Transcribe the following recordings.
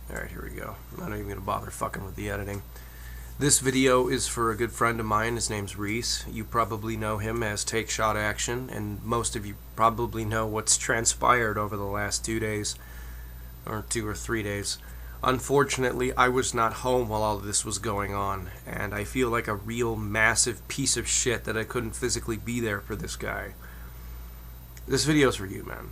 Alright, here we go. I'm not even going to bother fucking with the editing. This video is for a good friend of mine. His name's Reese. You probably know him as Take Shot Action, and most of you probably know what's transpired over the last 2 days, or 2 or 3 days. Unfortunately, I was not home while all of this was going on, and I feel like a real massive piece of shit that I couldn't physically be there for this guy. This video's for you, man.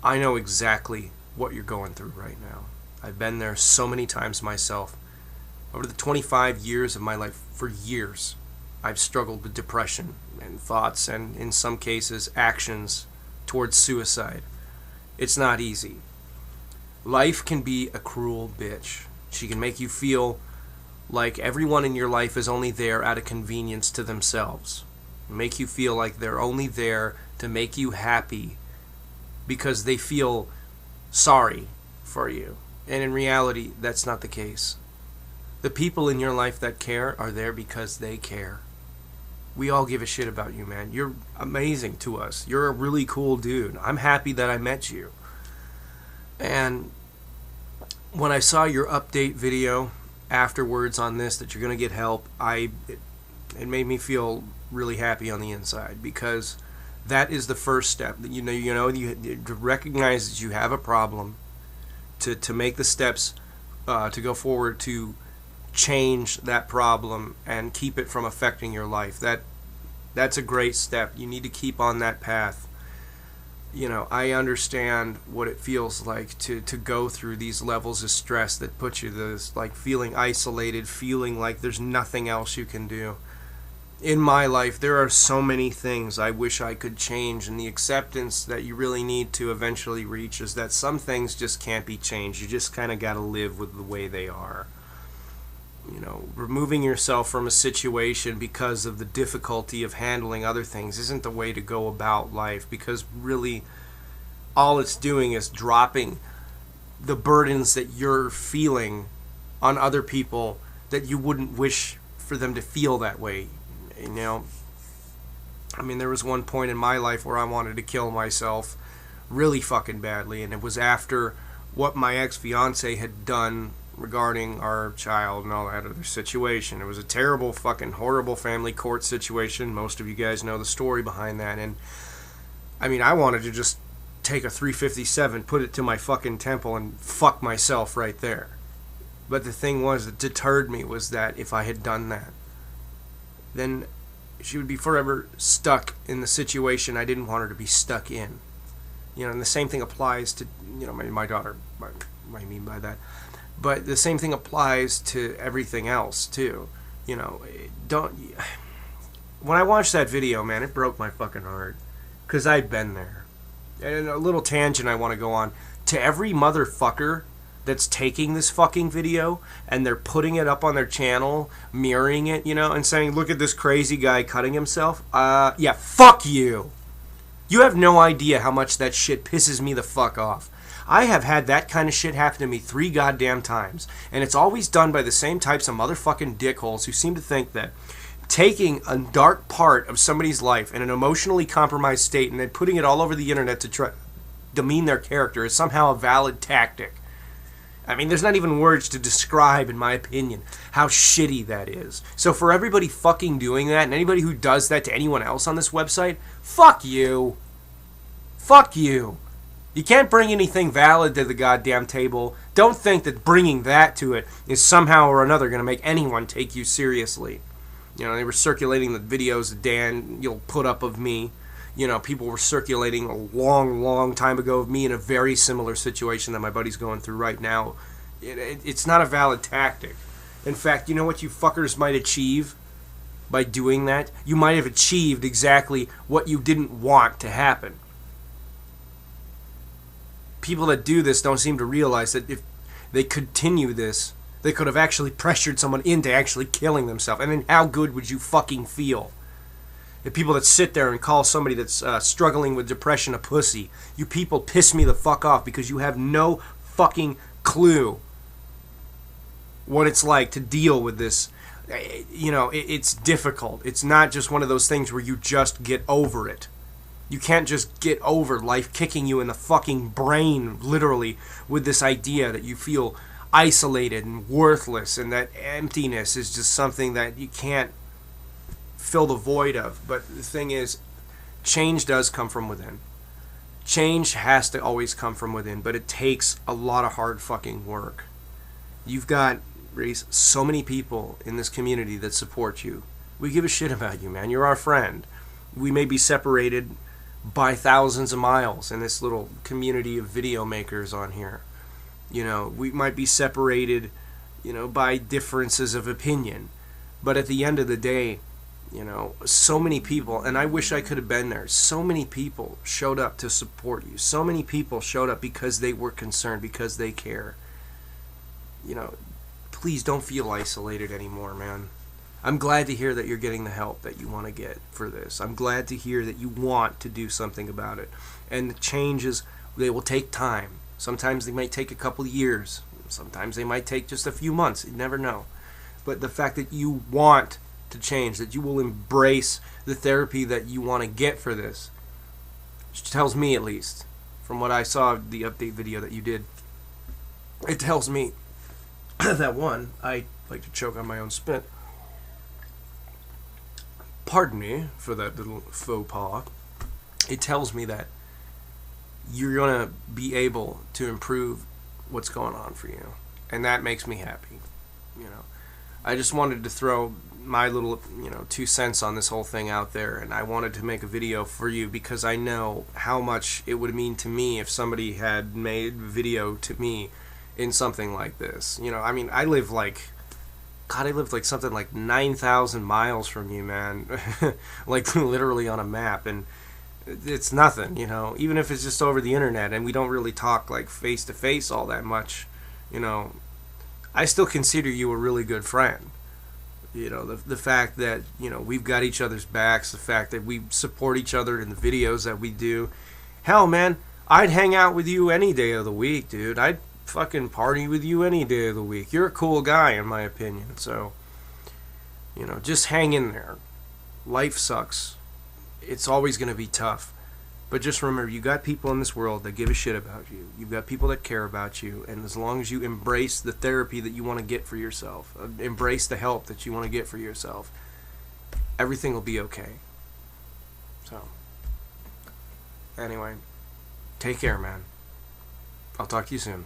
I know exactly what you're going through right now. I've been there so many times myself. Over the 25 years of my life, for years, I've struggled with depression and thoughts and, in some cases, actions towards suicide. It's not easy. Life can be a cruel bitch. She can make you feel like everyone in your life is only there out of convenience to themselves. Make you feel like they're only there to make you happy because they feel sorry for you. And in reality, that's not the case. The people in your life that care are there because they care. We all give a shit about you, man. You're amazing to us. You're a really cool dude. I'm happy that I met you. And when I saw your update video afterwards on this, that you're going to get help, it made me feel really happy on the inside, because that is the first step. You to recognize that you have a problem, to make the steps to go forward to change that problem and keep it from affecting your life. That's a great step. You need to keep on that path. I understand what it feels like to go through these levels of stress that put you this, like, feeling isolated, feeling like there's nothing else you can do. In my life, there are so many things I wish I could change, and the acceptance that you really need to eventually reach is that some things just can't be changed. You just kind of got to live with the way they are. Removing yourself from a situation because of the difficulty of handling other things isn't the way to go about life, because really all it's doing is dropping the burdens that you're feeling on other people that you wouldn't wish for them to feel that way. There was one point in my life where I wanted to kill myself really fucking badly, and it was after what my ex-fiance had done regarding our child and all that other situation. It was a terrible, fucking horrible family court situation. Most of you guys know the story behind that. And I wanted to just take a 357, put it to my fucking temple, and fuck myself right there. But the thing was that deterred me was that if I had done that, then she would be forever stuck in the situation I didn't want her to be stuck in. And the same thing applies to, my daughter. What I mean by that. But the same thing applies to everything else too. When I watched that video, man, it broke my fucking heart, because I'd been there. And a little tangent I want to go on. To every motherfucker that's taking this fucking video and they're putting it up on their channel, mirroring it, and saying, look at this crazy guy cutting himself. Yeah, fuck you. You have no idea how much that shit pisses me the fuck off. I have had that kind of shit happen to me 3 goddamn times, and it's always done by the same types of motherfucking dickholes who seem to think that taking a dark part of somebody's life in an emotionally compromised state and then putting it all over the internet to try demean their character is somehow a valid tactic. There's not even words to describe, in my opinion, how shitty that is. So for everybody fucking doing that, and anybody who does that to anyone else on this website, fuck you. Fuck you. You can't bring anything valid to the goddamn table. Don't think that bringing that to it is somehow or another going to make anyone take you seriously. They were circulating the videos that Dan, put up of me. People were circulating a long, long time ago of me in a very similar situation that my buddy's going through right now. It's not a valid tactic. In fact, you know what you fuckers might achieve by doing that? You might have achieved exactly what you didn't want to happen. People that do this don't seem to realize that if they continue this, they could have actually pressured someone into actually killing themselves. And then how good would you fucking feel? The people that sit there and call somebody that's struggling with depression a pussy. You people piss me the fuck off, because you have no fucking clue what it's like to deal with this. It's difficult. It's not just one of those things where you just get over it. You can't just get over life kicking you in the fucking brain, literally, with this idea that you feel isolated and worthless, and that emptiness is just something that you can't fill the void of. But the thing is, change does come from within. Change has to always come from within, but it takes a lot of hard fucking work. You've got, Reese, so many people in this community that support you. We give a shit about you, man. You're our friend. We may be separated by thousands of miles in this little community of video makers on here. You know, we might be separated, you know, by differences of opinion. But at the end of the day, you know, so many people, and I wish I could have been there, so many people showed up to support you. So many people showed up because they were concerned, because they care. You know, please don't feel isolated anymore, man. I'm glad to hear that you're getting the help that you want to get for this. I'm glad to hear that you want to do something about it. And the changes, they will take time. Sometimes they might take a couple of years. Sometimes they might take just a few months. You never know. But the fact that you want to change, that you will embrace the therapy that you want to get for this, which tells me, at least, from what I saw of the update video that you did, it tells me that, one, I like to choke on my own spit. Pardon me for that little faux pas. It tells me that you're going to be able to improve what's going on for you. And that makes me happy. You know, I just wanted to throw my little, 2 cents on this whole thing out there, and I wanted to make a video for you because I know how much it would mean to me if somebody had made video to me in something like this. You know, I mean, I live like something like 9,000 miles from you, man. Like literally on a map, and it's nothing, you know, even if it's just over the internet and we don't really talk like face to face all that much, you know, I still consider you a really good friend. You know, the fact that, you know, we've got each other's backs, the fact that we support each other in the videos that we do. Hell, man, I'd hang out with you any day of the week, dude. I'd fucking party with you any day of the week. You're a cool guy, in my opinion. So, you know, just hang in there. Life sucks. It's always going to be tough. But just remember, you got people in this world that give a shit about you. You've got people that care about you. And as long as you embrace the therapy that you want to get for yourself, embrace the help that you want to get for yourself, everything will be okay. So, anyway, take care, man. I'll talk to you soon.